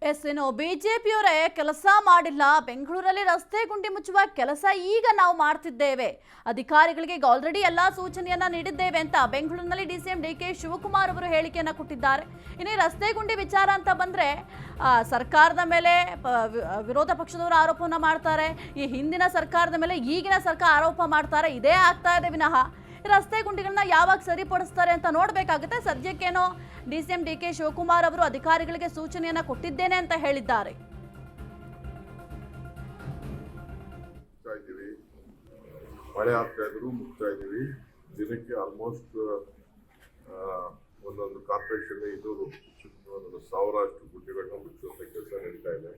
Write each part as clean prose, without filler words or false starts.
S ಇನ್ನು ಬಿಜೆಪಿಯವರೇ ಕೆಲಸ ಮಾಡಿಲ್ಲ. ಬೆಂಗಳೂರಲ್ಲಿ ರಸ್ತೆ ಗುಂಡಿ ಮುಚ್ಚುವ ಕೆಲಸ ಈಗ ನಾವು ಮಾಡ್ತಿದ್ದೇವೆ. ಅಧಿಕಾರಿಗಳಿಗೆ ಈಗ ಆಲ್ರೆಡಿ ಎಲ್ಲ ಸೂಚನೆಯನ್ನ ನೀಡಿದ್ದೇವೆ ಅಂತ ಬೆಂಗಳೂರಿನಲ್ಲಿ ಡಿಸಿಎಂ ಡಿಕೆ ಶಿವಕುಮಾರ್ ಅವರು ಹೇಳಿಕೆಯನ್ನ ಕೊಟ್ಟಿದ್ದಾರೆ. ಇನ್ನು ರಸ್ತೆ ಗುಂಡಿ ವಿಚಾರ ಅಂತ ಬಂದ್ರೆ ಸರ್ಕಾರದ ಮೇಲೆ ವಿರೋಧ ಪಕ್ಷದವರು ಆರೋಪವನ್ನ ಮಾಡ್ತಾರೆ. ಈ ಹಿಂದಿನ ಸರ್ಕಾರದ ಮೇಲೆ ಈಗಿನ ಸರ್ಕಾರ ಆರೋಪ ಮಾಡ್ತಾರೆ. ಇದೇ ಆಗ್ತಾ ಇದೆ ವಿನಃ ರಸ್ತೆ ಗುಂಡಿಗಳನ್ನ ಯಾವಾಗ ಸರಿಪಡಿಸ್ತಾರೆ ಅಂತ ನೋಡ್ಬೇಕಾಗುತ್ತೆ. ಸದ್ಯಕ್ಕೇನೋ ಡಿಸಿಎಂ ಡಿಕೆ ಶಿವಕುಮಾರ್ ಅವರು ಅಧಿಕಾರಿಗಳಿಗೆ ಸೂಚನೆಯನ್ನ ಕೊಟ್ಟಿದ್ದೇನೆ ಅಂತ ಹೇಳಿದ್ದಾರೆ. ಮಳೆ ಆಗ್ತಾ ಇದ್ರು ಮುಗ್ತಾ ಇದೀವಿ. ದಿನಕ್ಕೆ ಆಲ್ಮೋಸ್ಟ್ ಒಂದೊಂದು ಕಾರ್ಪೊರೇಷನ್ 1,000 ಗುಡ್ಡೆಗಳನ್ನ ಮುಚ್ಚುವಂತ ಕೆಲಸ ನಡೀತಾ ಇದೆ.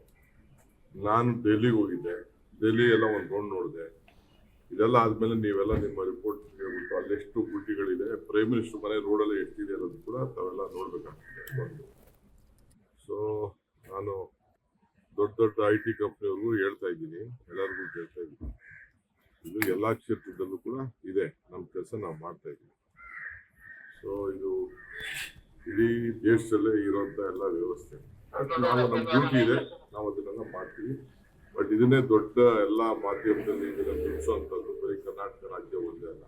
ನಾನು ಡೆಲ್ಲಿಗೆ ಹೋಗಿದ್ದೆ. ಡೆಲ್ಲಿ ಎಲ್ಲ ಒಂದು ರೌಂಡ್ ನೋಡಿದೆ. ಇದೆಲ್ಲ ಆದ್ಮೇಲೆ ನೀವೆಲ್ಲ ನಿಮ್ಮ ರಿಪೋರ್ಟ್ ಹೇಳ್ಬಿಟ್ಟು ಅಲ್ಲೆಷ್ಟು ಗುಡ್ಡಿಗಳಿದೆ, ಪ್ರೈಮ್ ಮಿನಿಸ್ಟರ್ ಮನೆ ರೋಡಲ್ಲಿ ಎಷ್ಟಿದೆ ಅನ್ನೋದು ಕೂಡ ತಾವೆಲ್ಲ ನೋಡ್ಬೇಕಾಗ್ತದೆ. ಒಂದು ಸೊ ನಾನು ದೊಡ್ಡ ದೊಡ್ಡ IT ಕಂಪ್ನಿಯವ್ರಿಗೂ ಹೇಳ್ತಾ ಇದ್ದೀನಿ, ಎಲ್ಲರಿಗೂ ಹೇಳ್ತಾ ಇದ್ದೀನಿ, ಇದು ಎಲ್ಲಾ ಕ್ಷೇತ್ರದಲ್ಲೂ ಕೂಡ ಇದೆ. ನಮ್ಮ ಕೆಲಸ ನಾವು ಮಾಡ್ತಾ ಇದ್ದೀವಿ. ಸೊ ಇದು ಇಡೀ ದೇಶದಲ್ಲೇ ಇರುವಂತ ಎಲ್ಲ ವ್ಯವಸ್ಥೆ. ನಾವು ನಮ್ಮ ಡ್ಯೂಟಿ ಇದೆ, ನಾವು ಅದನ್ನೆಲ್ಲ ಮಾಡ್ತೀವಿ. ಬಟ್ ಇದನ್ನೇ ದೊಡ್ಡ ಎಲ್ಲ ಮಾಧ್ಯಮದಲ್ಲಿ ಇದನ್ನ ತಿಳಿಸುವಂಥದ್ದು ಬರೀ ಕರ್ನಾಟಕ ರಾಜ್ಯ ಒಂದೇ ಅಲ್ಲ.